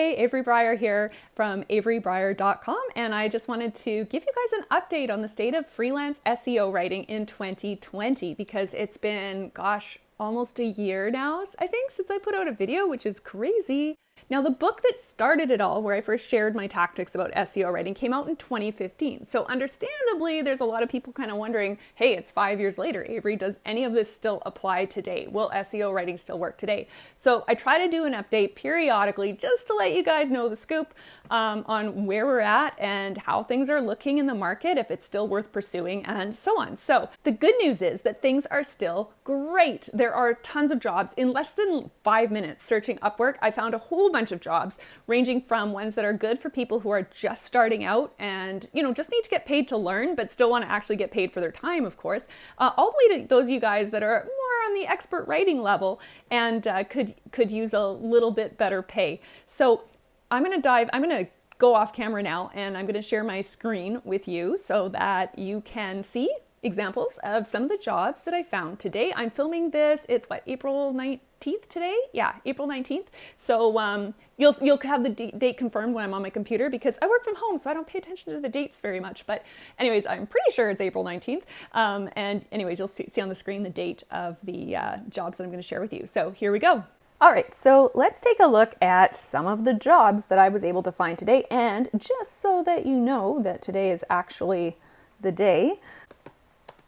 Hey, Avery Breyer here from averybreyer.com, and I just wanted to give you guys an update on the state of freelance SEO writing in 2020 because it's been, gosh, almost a year now, I think, since I put out a video, which is crazy. Now, the book that started it all, where I first shared my tactics about SEO writing, came out in 2015. So understandably, there's a lot of people kind of wondering, hey, it's 5 years later, Avery, does any of this still apply today? Will SEO writing still work today? So I try to do an update periodically just to let you guys know the scoop on where we're at and how things are looking in the market, if it's still worth pursuing, and so on. So the good news is that things are still great. There are tons of jobs. In less than 5 minutes searching Upwork, I found a whole bunch of jobs ranging from ones that are good for people who are just starting out and, just need to get paid to learn, but still want to actually get paid for their time, of course, all the way to those of you guys that are more on the expert writing level and could use a little bit better pay. So I'm going to go off camera now and I'm going to share my screen with you so that you can see examples of some of the jobs that I found today. I'm filming this, it's April 19th today? Yeah, April 19th. So you'll have the date confirmed when I'm on my computer because I work from home, so I don't pay attention to the dates very much. But anyways, I'm pretty sure it's April 19th. And anyways, you'll see on the screen the date of the jobs that I'm going to share with you. So here we go. All right, so let's take a look at some of the jobs that I was able to find today. And just so that you know that today is actually the day,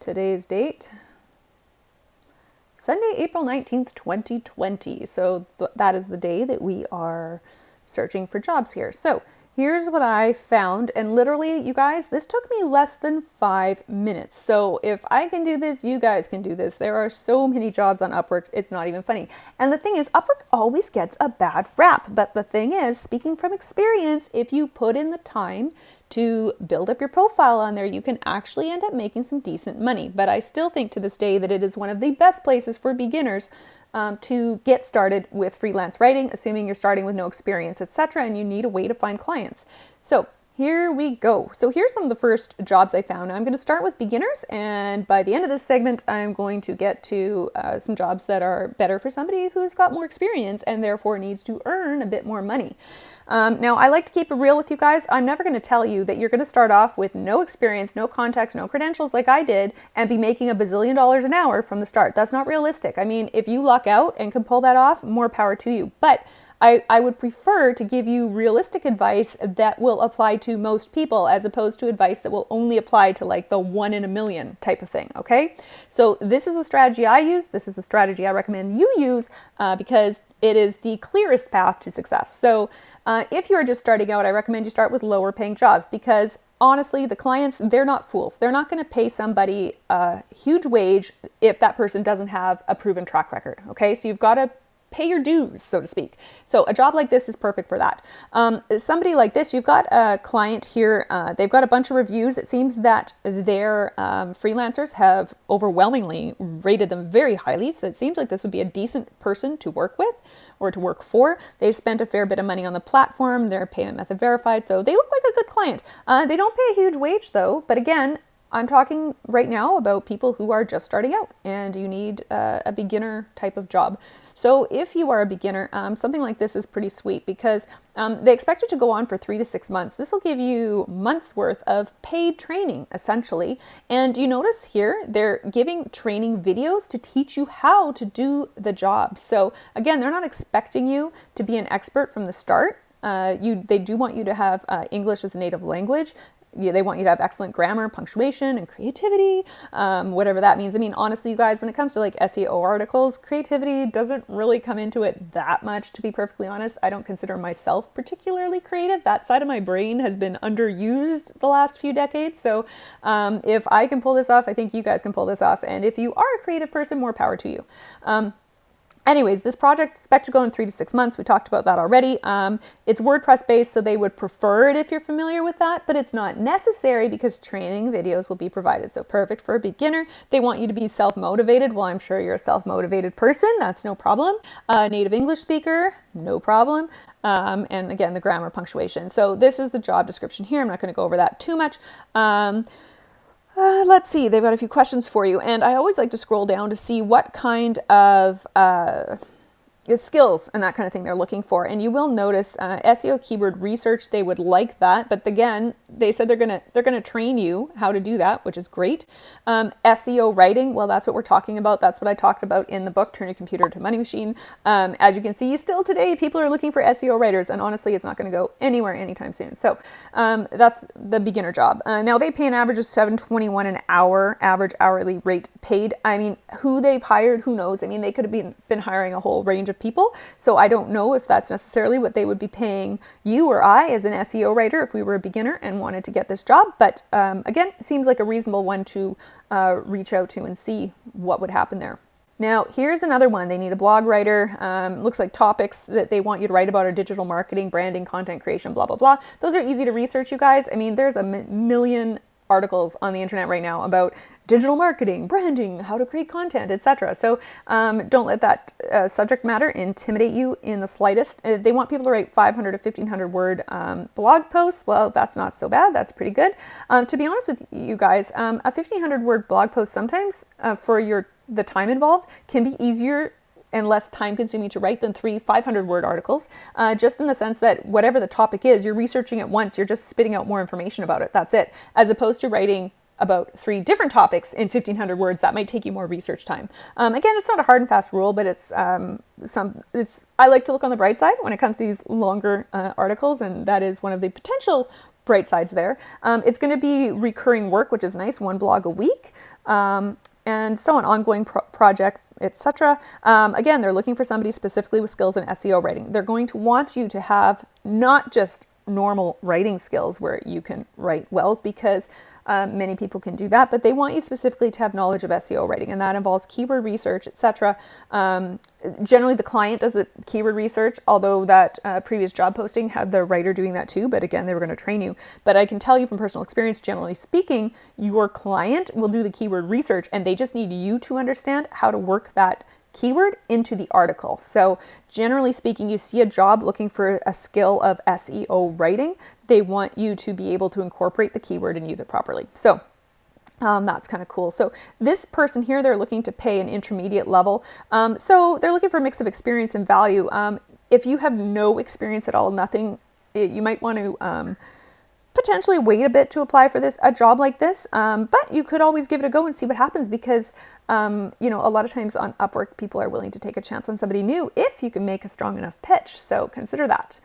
today's date, Sunday, April 19th, 2020. So that is the day that we are searching for jobs here. So here's what I found. And literally, you guys, this took me less than 5 minutes. So if I can do this, you guys can do this. There are so many jobs on Upwork, it's not even funny. And the thing is, Upwork always gets a bad rap. But the thing is, speaking from experience, if you put in the time to build up your profile on there, you can actually end up making some decent money. But I still think to this day that it is one of the best places for beginners to get started with freelance writing, assuming you're starting with no experience, etc., and you need a way to find clients. So here we go. So here's one of the first jobs I found. I'm going to start with beginners, and by the end of this segment, I'm going to get to some jobs that are better for somebody who's got more experience and therefore needs to earn a bit more money. Now, I like to keep it real with you guys. I'm never going to tell you that you're going to start off with no experience, no contacts, no credentials like I did, and be making $1 billion an hour from the start. That's not realistic. I mean, if you luck out and can pull that off, more power to you. But I would prefer to give you realistic advice that will apply to most people as opposed to advice that will only apply to like the 1 in a million type of thing, okay? So this is a strategy I use. This is a strategy I recommend you use because it is the clearest path to success. So if you're just starting out, I recommend you start with lower paying jobs because honestly, the clients, they're not fools. They're not going to pay somebody a huge wage if that person doesn't have a proven track record, okay? So you've got to pay your dues, so to speak. So a job like this is perfect for that. Somebody like this, you've got a client here, they've got a bunch of reviews. It seems that their freelancers have overwhelmingly rated them very highly. So it seems like this would be a decent person to work with or to work for. They've spent a fair bit of money on the platform. They're payment method verified. So they look like a good client. They don't pay a huge wage though. But again, I'm talking right now about people who are just starting out and you need a beginner type of job. So if you are a beginner, something like this is pretty sweet because they expect it to go on for 3 to 6 months. This will give you months worth of paid training, essentially. And you notice here, they're giving training videos to teach you how to do the job. So again, they're not expecting you to be an expert from the start. They do want you to have English as a native language. They want you to have excellent grammar, punctuation, and creativity, whatever that means. I mean, honestly, you guys, when it comes to like SEO articles, creativity doesn't really come into it that much, to be perfectly honest. I don't consider myself particularly creative. That side of my brain has been underused the last few decades. So if I can pull this off, I think you guys can pull this off. And if you are a creative person, more power to you. Anyways, this project is expected to go in 3 to 6 months. We talked about that already. It's WordPress based, so they would prefer it if you're familiar with that, but it's not necessary because training videos will be provided. So perfect for a beginner. They want you to be self-motivated. Well, I'm sure you're a self-motivated person. That's no problem. Native English speaker, no problem. And again, the grammar, punctuation. So this is the job description here. I'm not going to go over that too much. Let's see, they've got a few questions for you. And I always like to scroll down to see what kind of skills and that kind of thing they're looking for. And you will notice SEO keyword research, they would like that, but again, they said they're gonna train you how to do that, which is great. SEO writing, well, that's what we're talking about. That's what I talked about in the book, Turn Your Computer to Money Machine. As you can see, still today, people are looking for SEO writers, and honestly, it's not going to go anywhere anytime soon. So that's the beginner job. Now they pay an average of $7.21 an hour, average hourly rate paid. I mean, who they've hired, who knows? I mean, they could have been hiring a whole range of people. So I don't know if that's necessarily what they would be paying you or I as an SEO writer if we were a beginner and wanted to get this job. But again, it seems like a reasonable one to reach out to and see what would happen there. Now, here's another one. They need a blog writer. Looks like topics that they want you to write about are digital marketing, branding, content creation, blah, blah, blah. Those are easy to research, you guys. I mean, there's a million articles on the internet right now about digital marketing, branding, how to create content, etc. So don't let that subject matter intimidate you in the slightest. They want people to write 500 to 1500 word blog posts. Well, that's not so bad. That's pretty good. To be honest with you guys, a 1500 word blog post sometimes for the time involved can be easier and less time consuming to write than 500 word articles, just in the sense that whatever the topic is, you're researching it once, you're just spitting out more information about it. That's it. As opposed to writing about 3 different topics in 1500 words, that might take you more research time. Again, it's not a hard and fast rule, but I like to look on the bright side when it comes to these longer articles, and that is one of the potential bright sides there. It's going to be recurring work, which is nice, 1 blog a week. And so an ongoing project, etc. Again, they're looking for somebody specifically with skills in SEO writing. They're going to want you to have not just normal writing skills where you can write well, because many people can do that, but they want you specifically to have knowledge of SEO writing, and that involves keyword research, etc. Generally, the client does the keyword research, although that previous job posting had the writer doing that too, but again, they were going to train you. But I can tell you from personal experience, generally speaking, your client will do the keyword research, and they just need you to understand how to work that keyword into the article. So generally speaking, you see a job looking for a skill of SEO writing, they want you to be able to incorporate the keyword and use it properly. So that's kind of cool. So this person here, they're looking to pay an intermediate level. So they're looking for a mix of experience and value. If you have no experience at all, nothing, you might want to potentially wait a bit to apply for a job like this, but you could always give it a go and see what happens, because a lot of times on Upwork, people are willing to take a chance on somebody new if you can make a strong enough pitch. So consider that.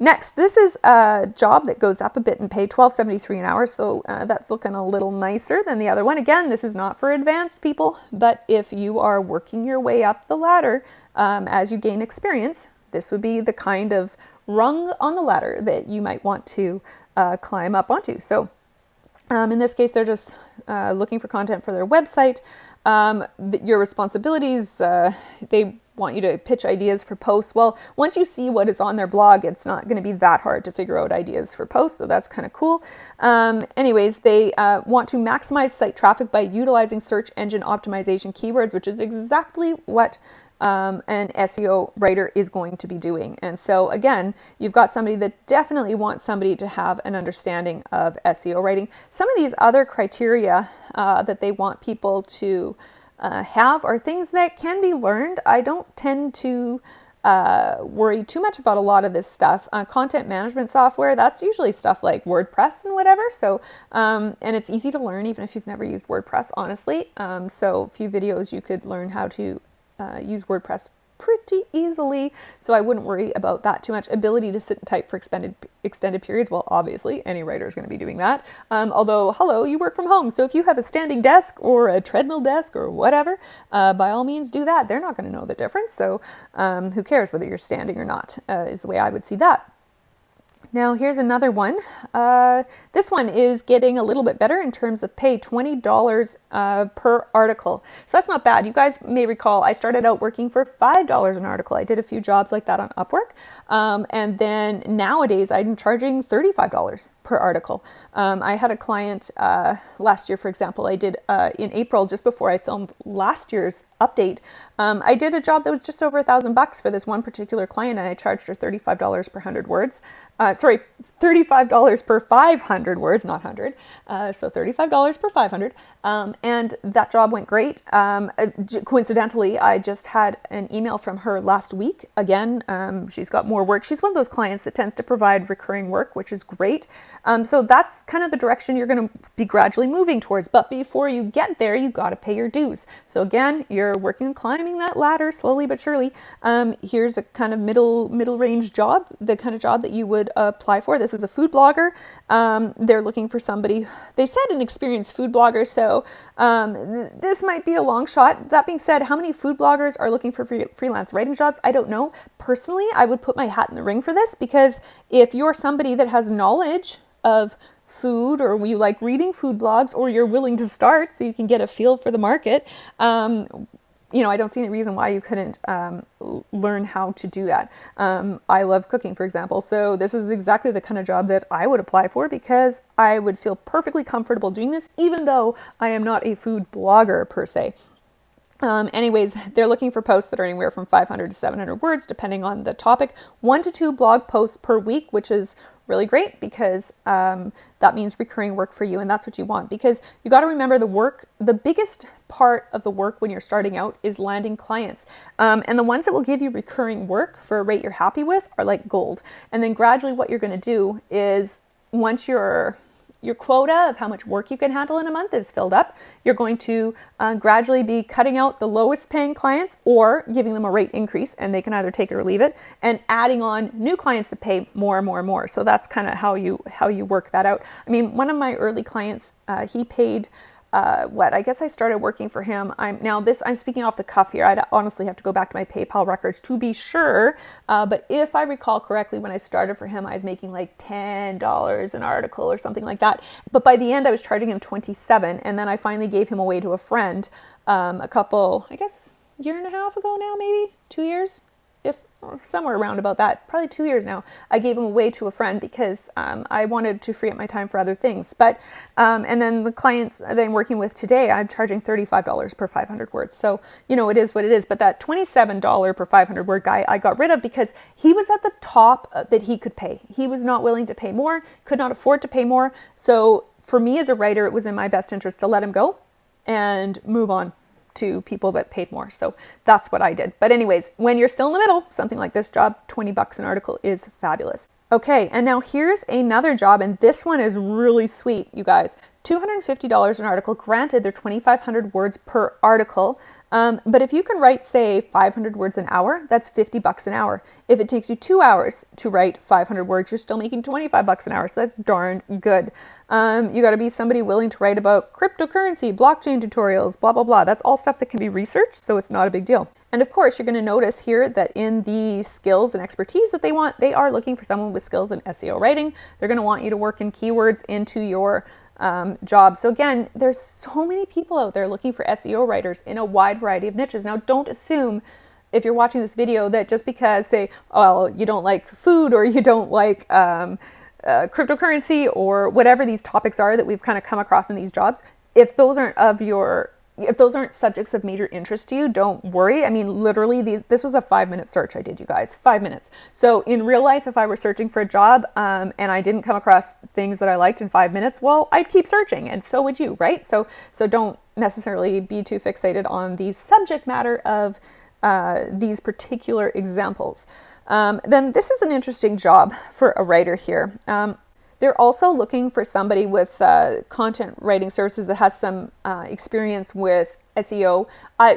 Next, this is a job that goes up a bit in pay, $12.73 an hour. So that's looking a little nicer than the other one. Again, this is not for advanced people, but if you are working your way up the ladder as you gain experience, this would be the kind of rung on the ladder that you might want to climb up onto. So in this case, they're just looking for content for their website. Your responsibilities, they want you to pitch ideas for posts. Well, once you see what is on their blog, it's not going to be that hard to figure out ideas for posts, so that's kind of cool. Anyways, they want to maximize site traffic by utilizing search engine optimization keywords, which is exactly what an SEO writer is going to be doing. And so again, you've got somebody that definitely wants somebody to have an understanding of SEO writing. Some of these other criteria that they want people to have are things that can be learned. I don't tend to worry too much about a lot of this stuff. Content management software, that's usually stuff like WordPress and whatever. So, and it's easy to learn even if you've never used WordPress, honestly. So a few videos you could learn how to use WordPress pretty easily, so I wouldn't worry about that too much. Ability to sit and type for extended periods, well, obviously any writer is going to be doing that. Although, hello, you work from home, so if you have a standing desk or a treadmill desk or whatever, by all means do that. They're not going to know the difference, so who cares whether you're standing or not, is the way I would see that. Now here's another one. This one is getting a little bit better in terms of pay, $20 per article. So that's not bad. You guys may recall I started out working for $5 an article. I did a few jobs like that on Upwork. And then nowadays I'm charging $35 per article. I had a client last year, for example, I did in April, just before I filmed last year's update. I did a job that was just over $1,000 for this one particular client, and I charged her $35 per 100 words. Sorry, $35 per 500 words, not 100. So $35 per 500. And that job went great. Coincidentally, I just had an email from her last week. Again, she's got more work. She's one of those clients that tends to provide recurring work, which is great. So that's kind of the direction you're going to be gradually moving towards. But before you get there, you got to pay your dues. So again, you're working on climbing that ladder slowly but surely. Here's a kind of middle range job, the kind of job that you would apply for. This is a food blogger. They're looking for somebody, they said an experienced food blogger, so this might be a long shot. That being said, how many food bloggers are looking for freelance writing jobs? I don't know. Personally, I would put my hat in the ring for this, because if you're somebody that has knowledge of food, or you like reading food blogs, or you're willing to start so you can get a feel for the market, I don't see any reason why you couldn't learn how to do that. I love cooking, for example, so this is exactly the kind of job that I would apply for, because I would feel perfectly comfortable doing this, even though I am not a food blogger per se. Anyways, they're looking for posts that are anywhere from 500 to 700 words, depending on the topic. 1 to 2 blog posts per week, which is really great, because that means recurring work for you, and that's what you want. Because you got to remember, the biggest part of the work when you're starting out is landing clients, and the ones that will give you recurring work for a rate you're happy with are like gold. And then gradually what you're going to do is, once your quota of how much work you can handle in a month is filled up, you're going to gradually be cutting out the lowest paying clients, or giving them a rate increase, and they can either take it or leave it, and adding on new clients that pay more and more and more. So that's kind of how you work that out. I mean, one of my early clients, he paid I guess I started working for him. I'm speaking off the cuff here. I'd honestly have to go back to my PayPal records to be sure. But if I recall correctly, when I started for him, I was making like $10 an article or something like that. But by the end, I was charging him $27. And then I finally gave him away to a friend a couple, I guess, year and a half ago now, maybe 2 years. Or somewhere around about that, probably 2 years now. I gave him away to a friend because I wanted to free up my time for other things. But and then the clients that I'm working with today, I'm charging $35 per 500 words. So, it is what it is. But that $27 per 500 word guy, I got rid of, because he was at the top that he could pay. He was not willing to pay more, could not afford to pay more. So for me as a writer, it was in my best interest to let him go and move on to people that paid more. So that's what I did. But anyways, when you're still in the middle, something like this job, $20 an article is fabulous. Okay, and now here's another job, and this one is really sweet, you guys. $250 an article. Granted, they're 2,500 words per article. But if you can write, say, 500 words an hour, that's $50 an hour. If it takes you 2 hours to write 500 words, you're still making $25 an hour. So that's darn good. You got to be somebody willing to write about cryptocurrency, blockchain tutorials, blah, blah, blah. That's all stuff that can be researched, so it's not a big deal. And of course, you're going to notice here that in the skills and expertise that they want, they are looking for someone with skills in SEO writing. They're going to want you to work in keywords into your job. So again, there's so many people out there looking for SEO writers in a wide variety of niches. Now, don't assume, if you're watching this video, that just because, say, you don't like food, or you don't like cryptocurrency, or whatever these topics are that we've kind of come across in these jobs, if those aren't subjects of major interest to you, don't worry. I mean, literally, this was a 5-minute search I did, you guys. 5 minutes. So in real life, if I were searching for a job and I didn't come across things that I liked in 5 minutes, well, I'd keep searching, and so would you, right? So don't necessarily be too fixated on the subject matter of these particular examples. Then this is an interesting job for a writer here. They're also looking for somebody with content writing services that has some experience with SEO.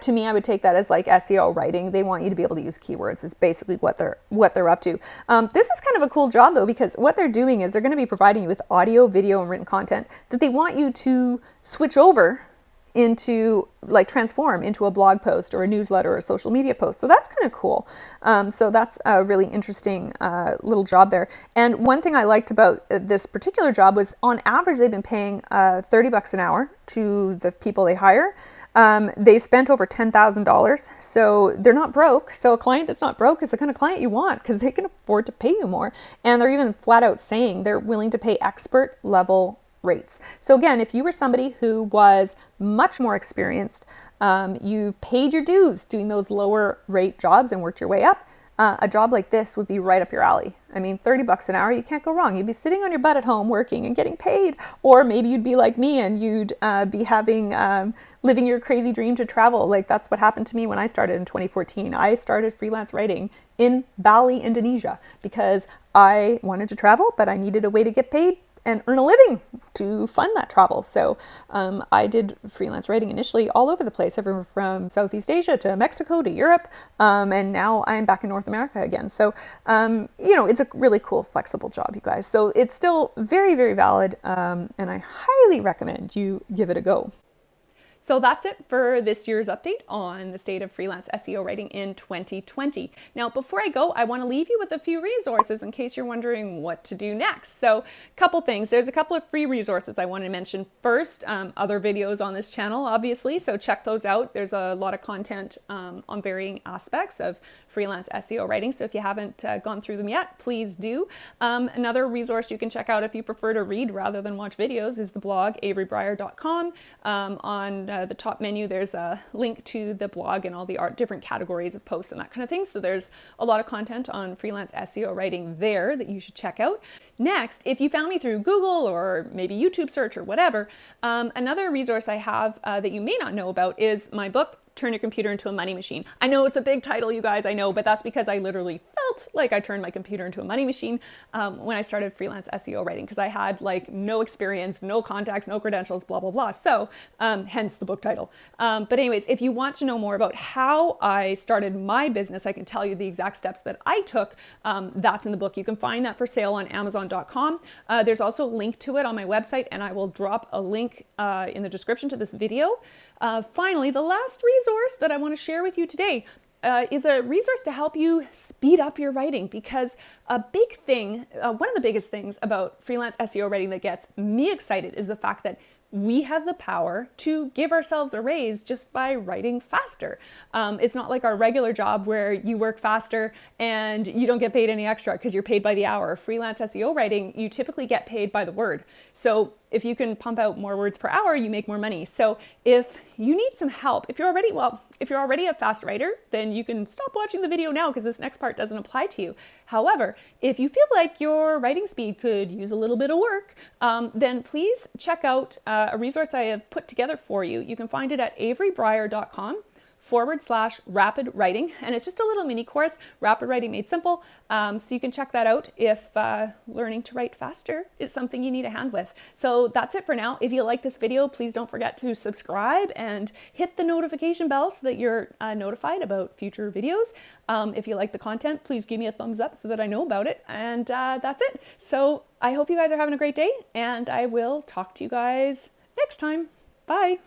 To me, I would take that as like SEO writing. They want you to be able to use keywords is basically what they're up to. This is kind of a cool job though, because what they're doing is they're going to be providing you with audio, video, and written content that they want you to switch over into, like, transform into a blog post or a newsletter or a social media post. So that's kind of cool. So that's a really interesting little job there. And one thing I liked about this particular job was, on average, they've been paying $30 an hour to the people they hire. They've spent over $10,000, so they're not broke. So a client that's not broke is the kind of client you want, because they can afford to pay you more. And they're even flat out saying they're willing to pay expert level rates. So again, if you were somebody who was much more experienced, You've paid your dues doing those lower rate jobs and worked your way up. A job like this would be right up your alley. I mean, 30 bucks an hour, you can't go wrong. You'd be sitting on your butt at home working and getting paid. Or maybe you'd be like me and you'd be living your crazy dream to travel. Like that's what happened to me when I started in 2014. I started freelance writing in Bali, Indonesia, because I wanted to travel, but I needed a way to get paid and earn a living to fund that travel. So I did freelance writing initially all over the place, everywhere from Southeast Asia to Mexico to Europe, and now I'm back in North America again. So, it's a really cool, flexible job, you guys. So it's still very, very valid, and I highly recommend you give it a go. So that's it for this year's update on the state of freelance SEO writing in 2020. Now, before I go, I want to leave you with a few resources in case you're wondering what to do next. So a couple things. There's a couple of free resources I want to mention. First, other videos on this channel, obviously, so check those out. There's a lot of content on varying aspects of freelance SEO writing. So if you haven't gone through them yet, please do. Another resource you can check out if you prefer to read rather than watch videos is the blog averybreyer.com. On the top menu, there's a link to the blog and all the different categories of posts and that kind of thing. So there's a lot of content on freelance SEO writing there that you should check out. Next, if you found me through Google or maybe YouTube search or whatever, another resource I have that you may not know about is my book, Turn Your Computer into a Money Machine. I know it's a big title, you guys, I know, but that's because I literally felt like I turned my computer into a money machine when I started freelance SEO writing, because I had like no experience, no contacts, no credentials, blah, blah, blah. So hence the book title. But anyways, if you want to know more about how I started my business, I can tell you the exact steps that I took. That's in the book. You can find that for sale on Amazon.com. There's also a link to it on my website, and I will drop a link in the description to this video. Finally, the last resource that I want to share with you today is a resource to help you speed up your writing, because a big thing, one of the biggest things about freelance SEO writing that gets me excited is the fact that we have the power to give ourselves a raise just by writing faster. It's not like our regular job where you work faster and you don't get paid any extra because you're paid by the hour. Freelance SEO writing, you typically get paid by the word. So if you can pump out more words per hour, you make more money. So if you need some help, if you're already a fast writer, then you can stop watching the video now because this next part doesn't apply to you. However, if you feel like your writing speed could use a little bit of work, then please check out a resource I have put together for you. You can find it at averybreyer.com/rapid writing. And it's just a little mini course, Rapid Writing Made Simple. So you can check that out if learning to write faster is something you need a hand with. So that's it for now. If you like this video, please don't forget to subscribe and hit the notification bell so that you're notified about future videos. If you like the content, please give me a thumbs up so that I know about it. And that's it. So I hope you guys are having a great day, and I will talk to you guys next time. Bye.